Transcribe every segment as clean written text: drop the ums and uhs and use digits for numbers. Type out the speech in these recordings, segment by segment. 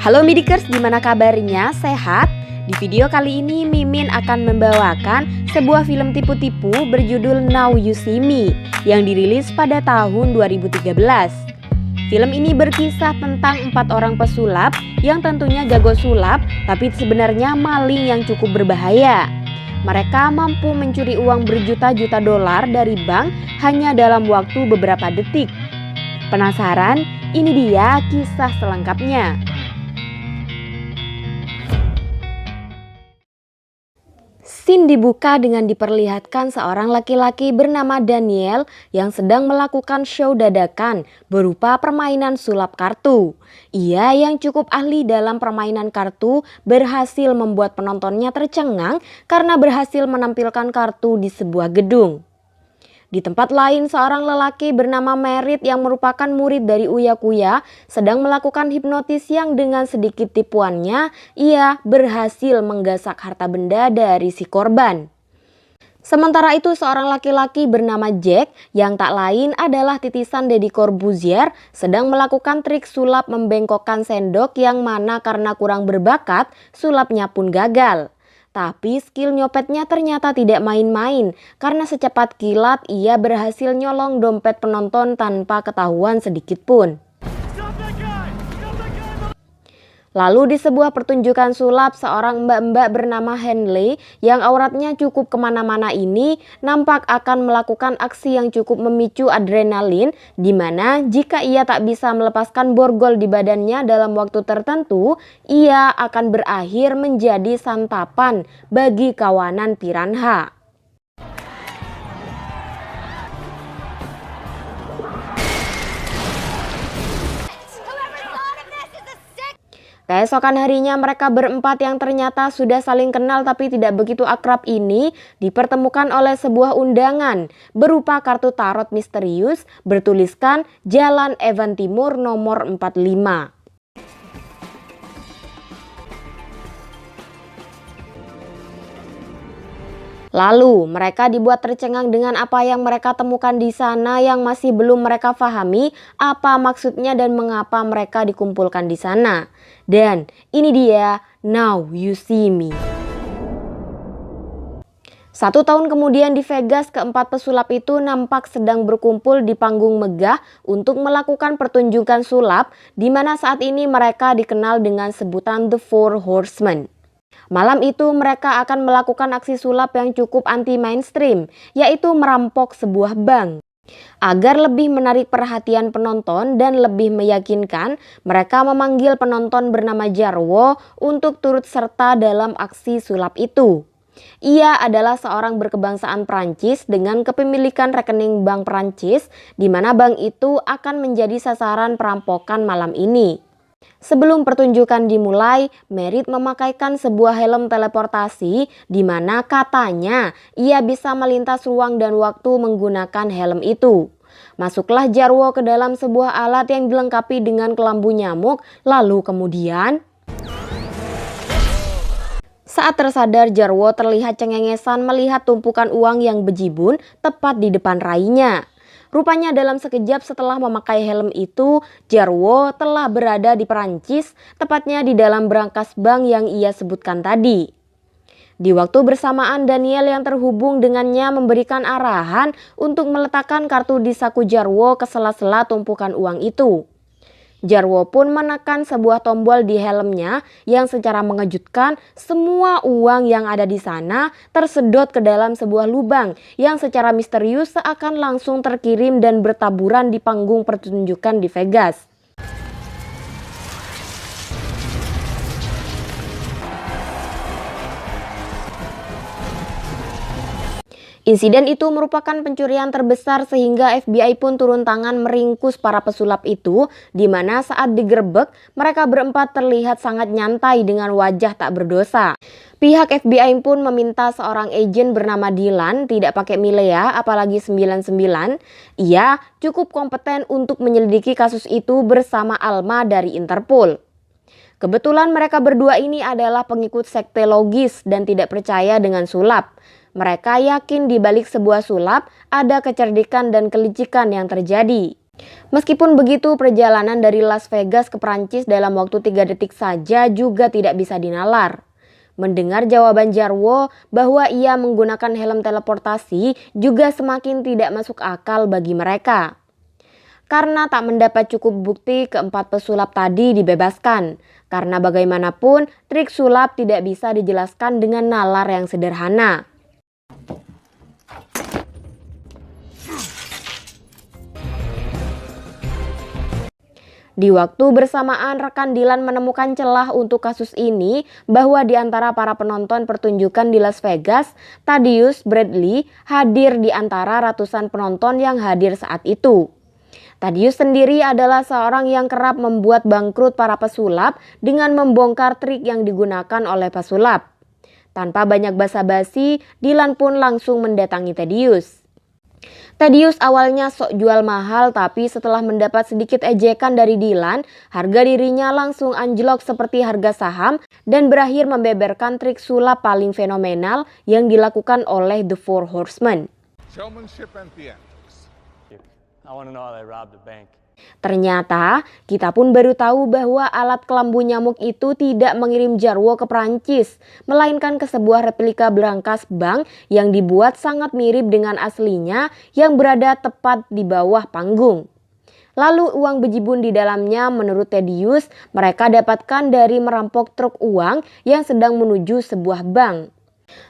Halo Midikers, gimana kabarnya? Sehat? Di video kali ini Mimin akan membawakan sebuah film tipu-tipu berjudul Now You See Me yang dirilis pada tahun 2013. Film ini berkisah tentang 4 orang pesulap yang tentunya jago sulap, tapi sebenarnya maling yang cukup berbahaya. Mereka mampu mencuri uang berjuta-juta dolar dari bank hanya dalam waktu beberapa detik. Penasaran? Ini dia kisah selengkapnya. Scene dibuka dengan diperlihatkan seorang laki-laki bernama Daniel yang sedang melakukan show dadakan berupa permainan sulap kartu. Ia yang cukup ahli dalam permainan kartu berhasil membuat penontonnya tercengang karena berhasil menampilkan kartu di sebuah gedung. Di tempat lain, seorang lelaki bernama Merit yang merupakan murid dari Uya Kuya sedang melakukan hipnotis yang dengan sedikit tipuannya, ia berhasil menggasak harta benda dari si korban. Sementara itu, seorang laki-laki bernama Jack yang tak lain adalah titisan Deddy Corbuzier sedang melakukan trik sulap membengkokkan sendok yang mana karena kurang berbakat, sulapnya pun gagal. Tapi skill nyopetnya ternyata tidak main-main karena secepat kilat ia berhasil nyolong dompet penonton tanpa ketahuan sedikit pun. Lalu di sebuah pertunjukan sulap, seorang mbak-mbak bernama Henley yang auratnya cukup kemana-mana ini nampak akan melakukan aksi yang cukup memicu adrenalin, di mana jika ia tak bisa melepaskan borgol di badannya dalam waktu tertentu, ia akan berakhir menjadi santapan bagi kawanan piranha. Keesokan harinya mereka berempat yang ternyata sudah saling kenal tapi tidak begitu akrab ini dipertemukan oleh sebuah undangan berupa kartu tarot misterius bertuliskan Jalan Evan Timur nomor 45. Lalu mereka dibuat tercengang dengan apa yang mereka temukan di sana yang masih belum mereka pahami apa maksudnya dan mengapa mereka dikumpulkan di sana. Dan ini dia Now You See Me. 1 tahun kemudian di Vegas, keempat pesulap itu nampak sedang berkumpul di panggung megah untuk melakukan pertunjukan sulap, di mana saat ini mereka dikenal dengan sebutan The Four Horsemen. Malam itu mereka akan melakukan aksi sulap yang cukup anti-mainstream, yaitu merampok sebuah bank. Agar lebih menarik perhatian penonton dan lebih meyakinkan, mereka memanggil penonton bernama Jarwo untuk turut serta dalam aksi sulap itu. Ia adalah seorang berkebangsaan Prancis dengan kepemilikan rekening bank Prancis, di mana bank itu akan menjadi sasaran perampokan malam ini. Sebelum pertunjukan dimulai, Merit memakaikan sebuah helm teleportasi di mana katanya ia bisa melintas ruang dan waktu menggunakan helm itu. Masuklah Jarwo ke dalam sebuah alat yang dilengkapi dengan kelambu nyamuk, lalu kemudian saat tersadar, Jarwo terlihat cengengesan melihat tumpukan uang yang bejibun tepat di depan rainya. Rupanya dalam sekejap setelah memakai helm itu, Jarwo telah berada di Perancis, tepatnya di dalam brankas bank yang ia sebutkan tadi. Di waktu bersamaan, Daniel yang terhubung dengannya memberikan arahan untuk meletakkan kartu di saku Jarwo ke sela-sela tumpukan uang itu. Jarwo pun menekan sebuah tombol di helmnya yang secara mengejutkan semua uang yang ada di sana tersedot ke dalam sebuah lubang yang secara misterius seakan langsung terkirim dan bertaburan di panggung pertunjukan di Vegas. Insiden itu merupakan pencurian terbesar sehingga FBI pun turun tangan meringkus para pesulap itu, di mana saat digerebek mereka berempat terlihat sangat nyantai dengan wajah tak berdosa. Pihak FBI pun meminta seorang agen bernama Dylan, tidak pakai Milea apalagi 99. Ia cukup kompeten untuk menyelidiki kasus itu bersama Alma dari Interpol. Kebetulan mereka berdua ini adalah pengikut sekte logis dan tidak percaya dengan sulap. Mereka yakin di balik sebuah sulap ada kecerdikan dan kelicikan yang terjadi. Meskipun begitu, perjalanan dari Las Vegas ke Prancis dalam waktu 3 detik saja juga tidak bisa dinalar. Mendengar jawaban Jarwo bahwa ia menggunakan helm teleportasi juga semakin tidak masuk akal bagi mereka. Karena tak mendapat cukup bukti, keempat pesulap tadi dibebaskan. Karena bagaimanapun, trik sulap tidak bisa dijelaskan dengan nalar yang sederhana. Di waktu bersamaan, rekan Dylan menemukan celah untuk kasus ini bahwa di antara para penonton pertunjukan di Las Vegas, Thaddeus Bradley hadir di antara ratusan penonton yang hadir saat itu. Thaddeus sendiri adalah seorang yang kerap membuat bangkrut para pesulap dengan membongkar trik yang digunakan oleh pesulap. Tanpa banyak basa-basi, Dylan pun langsung mendatangi Thaddeus. Thaddeus awalnya sok jual mahal, tapi setelah mendapat sedikit ejekan dari Dylan, harga dirinya langsung anjlok seperti harga saham dan berakhir membeberkan trik sulap paling fenomenal yang dilakukan oleh The Four Horsemen. Showmanship and theatrics. I want to know how they robbed the bank. Ternyata, kita pun baru tahu bahwa alat kelambu nyamuk itu tidak mengirim Jarwo ke Prancis, melainkan ke sebuah replika berangkas bank yang dibuat sangat mirip dengan aslinya yang berada tepat di bawah panggung. Lalu uang bejibun di dalamnya menurut Thaddeus mereka dapatkan dari merampok truk uang yang sedang menuju sebuah bank.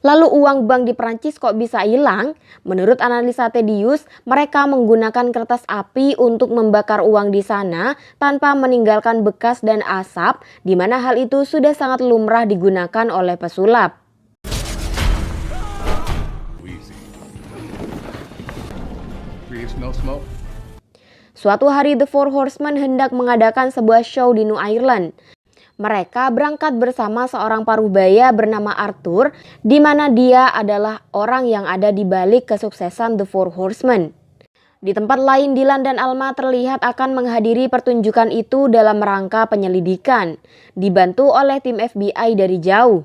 Lalu uang bank di Prancis kok bisa hilang? Menurut analisa Thaddeus, mereka menggunakan kertas api untuk membakar uang di sana tanpa meninggalkan bekas dan asap, di mana hal itu sudah sangat lumrah digunakan oleh pesulap. Suatu hari The Four Horsemen hendak mengadakan sebuah show di New Ireland. Mereka berangkat bersama seorang parubaya bernama Arthur, di mana dia adalah orang yang ada di balik kesuksesan The Four Horsemen. Di tempat lain, Dylan dan Alma terlihat akan menghadiri pertunjukan itu dalam rangka penyelidikan, dibantu oleh tim FBI dari jauh.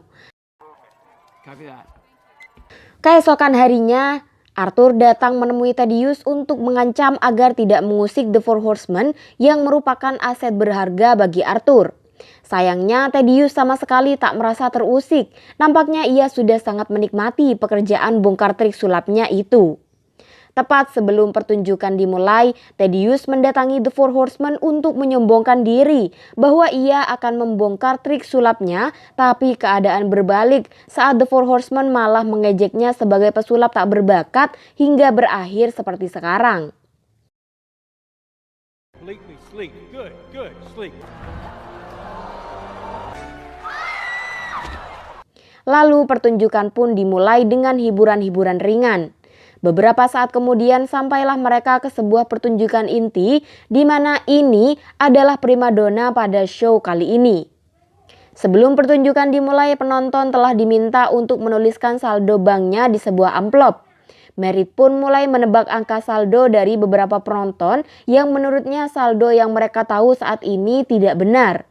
Keesokan harinya, Arthur datang menemui Thaddeus untuk mengancam agar tidak mengusik The Four Horsemen yang merupakan aset berharga bagi Arthur. Sayangnya Thaddeus sama sekali tak merasa terusik. Nampaknya ia sudah sangat menikmati pekerjaan bongkar trik sulapnya itu. Tepat sebelum pertunjukan dimulai, Thaddeus mendatangi The Four Horsemen untuk menyombongkan diri bahwa ia akan membongkar trik sulapnya, tapi keadaan berbalik saat The Four Horsemen malah mengejeknya sebagai pesulap tak berbakat hingga berakhir seperti sekarang. Lalu pertunjukan pun dimulai dengan hiburan-hiburan ringan. Beberapa saat kemudian sampailah mereka ke sebuah pertunjukan inti, di mana ini adalah primadona pada show kali ini. Sebelum pertunjukan dimulai, penonton telah diminta untuk menuliskan saldo banknya di sebuah amplop. Merit pun mulai menebak angka saldo dari beberapa penonton yang menurutnya saldo yang mereka tahu saat ini tidak benar.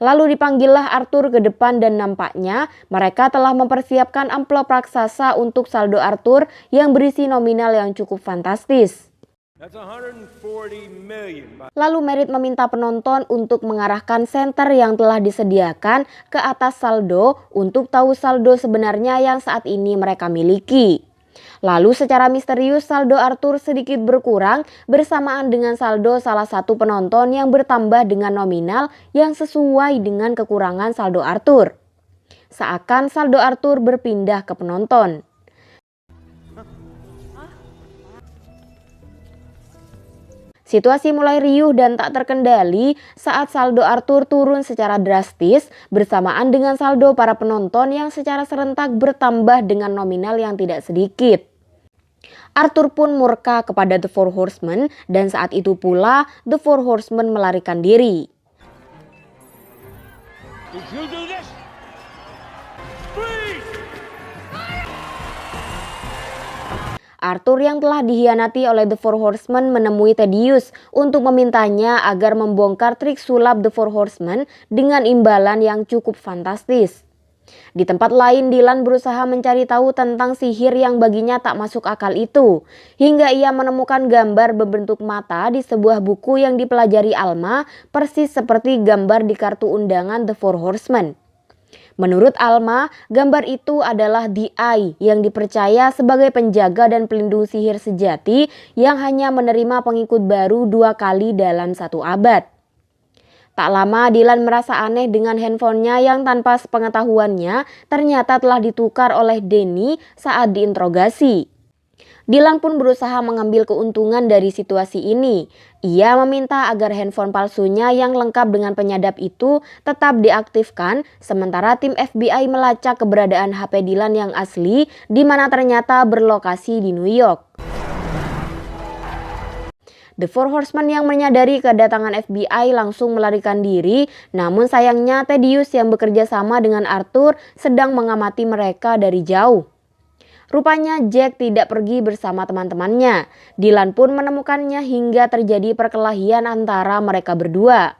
Lalu dipanggillah Arthur ke depan dan nampaknya mereka telah mempersiapkan amplop raksasa untuk saldo Arthur yang berisi nominal yang cukup fantastis. Lalu Merit meminta penonton untuk mengarahkan senter yang telah disediakan ke atas saldo untuk tahu saldo sebenarnya yang saat ini mereka miliki. Lalu secara misterius saldo Arthur sedikit berkurang bersamaan dengan saldo salah satu penonton yang bertambah dengan nominal yang sesuai dengan kekurangan saldo Arthur. Seakan saldo Arthur berpindah ke penonton. Situasi mulai riuh dan tak terkendali saat saldo Arthur turun secara drastis bersamaan dengan saldo para penonton yang secara serentak bertambah dengan nominal yang tidak sedikit. Arthur pun murka kepada The Four Horsemen dan saat itu pula The Four Horsemen melarikan diri. Arthur yang telah dikhianati oleh The Four Horsemen menemui Thaddeus untuk memintanya agar membongkar trik sulap The Four Horsemen dengan imbalan yang cukup fantastis. Di tempat lain, Dylan berusaha mencari tahu tentang sihir yang baginya tak masuk akal itu, hingga ia menemukan gambar berbentuk mata di sebuah buku yang dipelajari Alma, persis seperti gambar di kartu undangan The Four Horsemen. Menurut Alma, gambar itu adalah The Eye yang dipercaya sebagai penjaga dan pelindung sihir sejati yang hanya menerima pengikut baru 2 kali dalam 1 abad. Tak lama Dylan merasa aneh dengan handphonenya yang tanpa sepengetahuannya ternyata telah ditukar oleh Danny saat diinterogasi. Dylan pun berusaha mengambil keuntungan dari situasi ini. Ia meminta agar handphone palsunya yang lengkap dengan penyadap itu tetap diaktifkan, sementara tim FBI melacak keberadaan HP Dylan yang asli, di mana ternyata berlokasi di New York. The Four Horsemen yang menyadari kedatangan FBI langsung melarikan diri, namun sayangnya Thaddeus yang bekerja sama dengan Arthur sedang mengamati mereka dari jauh. Rupanya Jack tidak pergi bersama teman-temannya. Dylan pun menemukannya hingga terjadi perkelahian antara mereka berdua.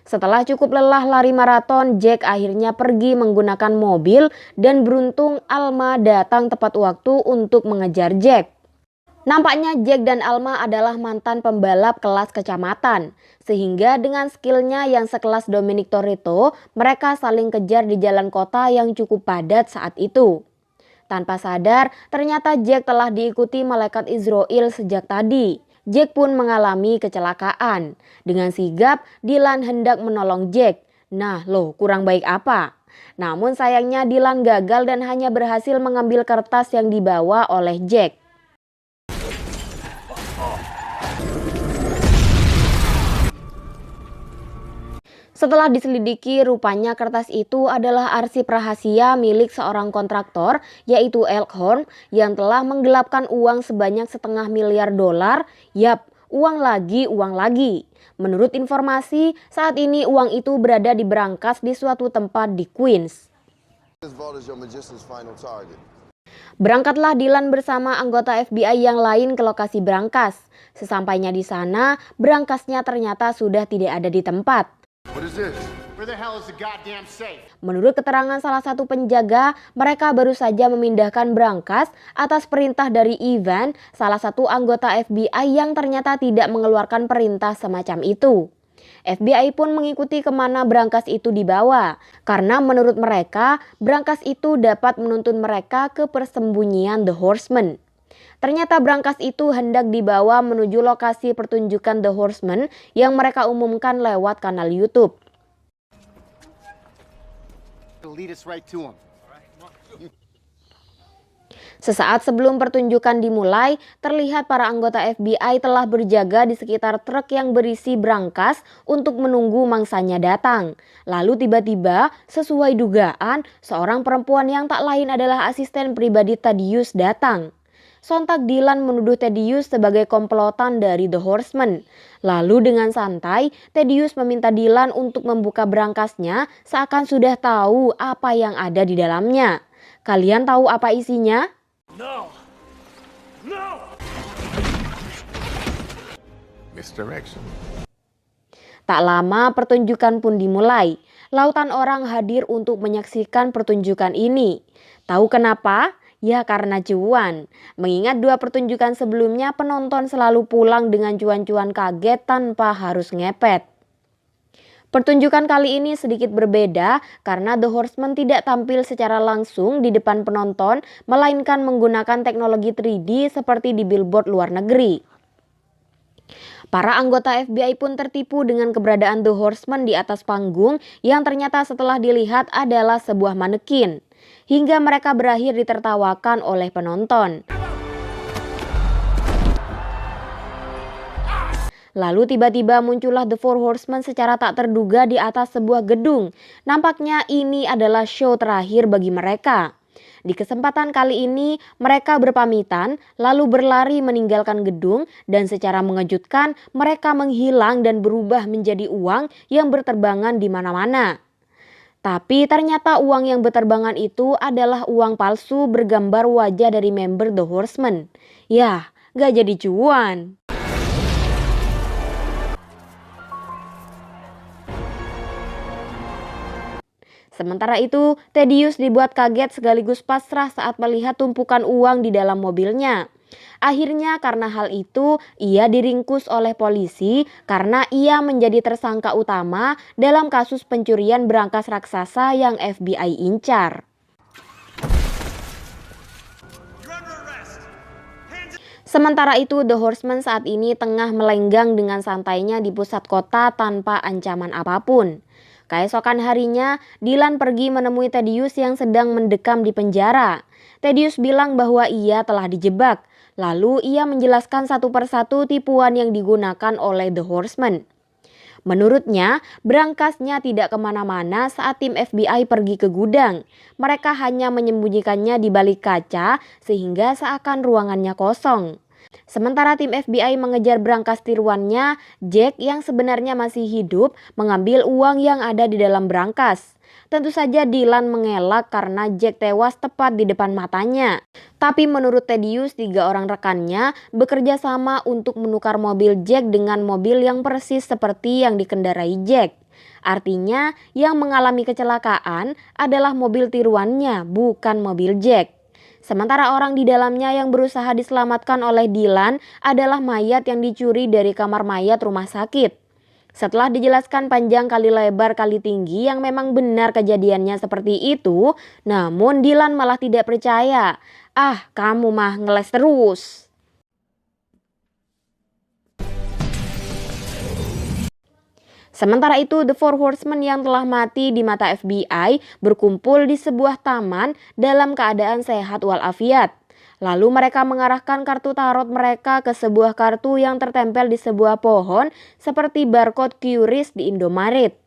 Setelah cukup lelah lari maraton, Jack akhirnya pergi menggunakan mobil dan beruntung Alma datang tepat waktu untuk mengejar Jack. Nampaknya Jack dan Alma adalah mantan pembalap kelas kecamatan, sehingga dengan skillnya yang sekelas Dominic Toretto, mereka saling kejar di jalan kota yang cukup padat saat itu. Tanpa sadar, ternyata Jack telah diikuti malaikat Israel sejak tadi. Jack pun mengalami kecelakaan. Dengan sigap, Dylan hendak menolong Jack. Nah, loh, kurang baik apa? Namun sayangnya Dylan gagal dan hanya berhasil mengambil kertas yang dibawa oleh Jack. Setelah diselidiki, rupanya kertas itu adalah arsip rahasia milik seorang kontraktor, yaitu Elkhorn, yang telah menggelapkan uang sebanyak $500 miliar. Yap, uang lagi. Menurut informasi, saat ini uang itu berada di berangkas di suatu tempat di Queens. Berangkatlah Dylan bersama anggota FBI yang lain ke lokasi berangkas. Sesampainya di sana, berangkasnya ternyata sudah tidak ada di tempat. Menurut keterangan salah satu penjaga, mereka baru saja memindahkan berangkas atas perintah dari Ivan, salah satu anggota FBI yang ternyata tidak mengeluarkan perintah semacam itu. FBI pun mengikuti kemana berangkas itu dibawa, karena menurut mereka, berangkas itu dapat menuntun mereka ke persembunyian The Horsemen. Ternyata berangkas itu hendak dibawa menuju lokasi pertunjukan The Horsemen yang mereka umumkan lewat kanal YouTube. Sesaat sebelum pertunjukan dimulai, terlihat para anggota FBI telah berjaga di sekitar truk yang berisi berangkas untuk menunggu mangsanya datang. Lalu tiba-tiba, sesuai dugaan, seorang perempuan yang tak lain adalah asisten pribadi Thaddeus datang. Sontak Dylan menuduh Thaddeus sebagai komplotan dari The Horsemen. Lalu dengan santai, Thaddeus meminta Dylan untuk membuka berangkasnya seakan sudah tahu apa yang ada di dalamnya. Kalian tahu apa isinya? No! Misdirection. Tak lama pertunjukan pun dimulai. Lautan orang hadir untuk menyaksikan pertunjukan ini. Tahu kenapa? Ya karena cuan. Mengingat 2 pertunjukan sebelumnya penonton selalu pulang dengan cuan-cuan kaget tanpa harus ngepet. Pertunjukan kali ini sedikit berbeda karena The Horsemen tidak tampil secara langsung di depan penonton, melainkan menggunakan teknologi 3D seperti di billboard luar negeri. Para anggota FBI pun tertipu dengan keberadaan The Horsemen di atas panggung yang ternyata setelah dilihat adalah sebuah manekin. Hingga mereka berakhir ditertawakan oleh penonton. Lalu tiba-tiba muncullah The Four Horsemen secara tak terduga di atas sebuah gedung. Nampaknya ini adalah show terakhir bagi mereka. Di kesempatan kali ini, mereka berpamitan, lalu berlari meninggalkan gedung, dan secara mengejutkan, mereka menghilang dan berubah menjadi uang yang berterbangan di mana-mana. Tapi ternyata uang yang berterbangan itu adalah uang palsu bergambar wajah dari member The Horsemen. Ya, gak jadi cuan. Sementara itu, Thaddeus dibuat kaget sekaligus pasrah saat melihat tumpukan uang di dalam mobilnya. Akhirnya karena hal itu, ia diringkus oleh polisi karena ia menjadi tersangka utama dalam kasus pencurian berangkas raksasa yang FBI incar. Sementara itu, The Horseman saat ini tengah melenggang dengan santainya di pusat kota tanpa ancaman apapun. Keesokan harinya, Dylan pergi menemui Thaddeus yang sedang mendekam di penjara. Thaddeus bilang bahwa ia telah dijebak. Lalu ia menjelaskan satu persatu tipuan yang digunakan oleh The Horseman. Menurutnya, berangkasnya tidak kemana-mana saat tim FBI pergi ke gudang. Mereka hanya menyembunyikannya di balik kaca sehingga seakan ruangannya kosong. Sementara tim FBI mengejar berangkas tiruannya, Jack yang sebenarnya masih hidup mengambil uang yang ada di dalam berangkas. Tentu saja Dylan mengelak karena Jack tewas tepat di depan matanya. Tapi menurut Thaddeus, 3 orang rekannya bekerja sama untuk menukar mobil Jack dengan mobil yang persis seperti yang dikendarai Jack. Artinya yang mengalami kecelakaan adalah mobil tiruannya, bukan mobil Jack. Sementara orang di dalamnya yang berusaha diselamatkan oleh Dylan adalah mayat yang dicuri dari kamar mayat rumah sakit. Setelah dijelaskan panjang kali lebar kali tinggi yang memang benar kejadiannya seperti itu, namun Dylan malah tidak percaya. "Ah, kamu mah ngeles terus." Sementara itu, The Four Horsemen yang telah mati di mata FBI berkumpul di sebuah taman dalam keadaan sehat walafiat. Lalu mereka mengarahkan kartu tarot mereka ke sebuah kartu yang tertempel di sebuah pohon seperti barcode QRIS di Indomaret.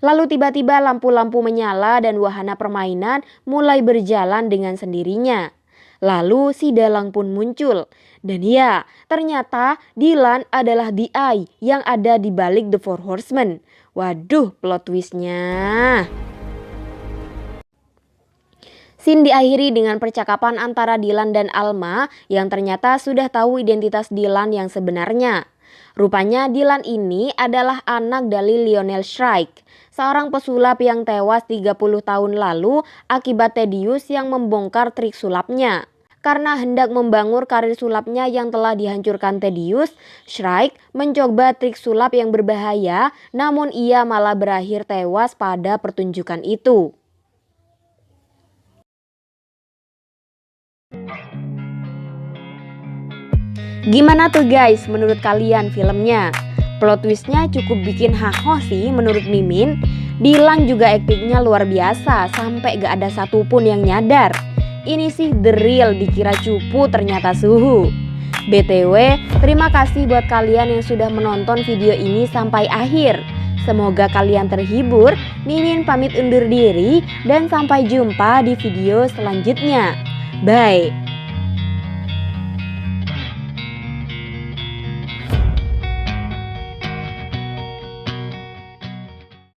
Lalu tiba-tiba lampu-lampu menyala dan wahana permainan mulai berjalan dengan sendirinya. Lalu si dalang pun muncul. Dan ya, ternyata Dylan adalah The Eye yang ada di balik The Four Horsemen. Waduh, plot twistnya. Scene diakhiri dengan percakapan antara Dylan dan Alma yang ternyata sudah tahu identitas Dylan yang sebenarnya. Rupanya Dylan ini adalah anak dari Lionel Shrike, seorang pesulap yang tewas 30 tahun lalu akibat Thaddeus yang membongkar trik sulapnya. Karena hendak membangun karir sulapnya yang telah dihancurkan Thaddeus, Shrike mencoba trik sulap yang berbahaya, namun ia malah berakhir tewas pada pertunjukan itu. Gimana tuh guys menurut kalian filmnya? Plot twistnya cukup bikin haho sih menurut Mimin. Dylan juga aktingnya luar biasa sampai gak ada satupun yang nyadar. Ini sih the real, dikira cupu ternyata suhu. BTW, terima kasih buat kalian yang sudah menonton video ini sampai akhir. Semoga kalian terhibur. Mimin pamit undur diri dan sampai jumpa di video selanjutnya. Bye.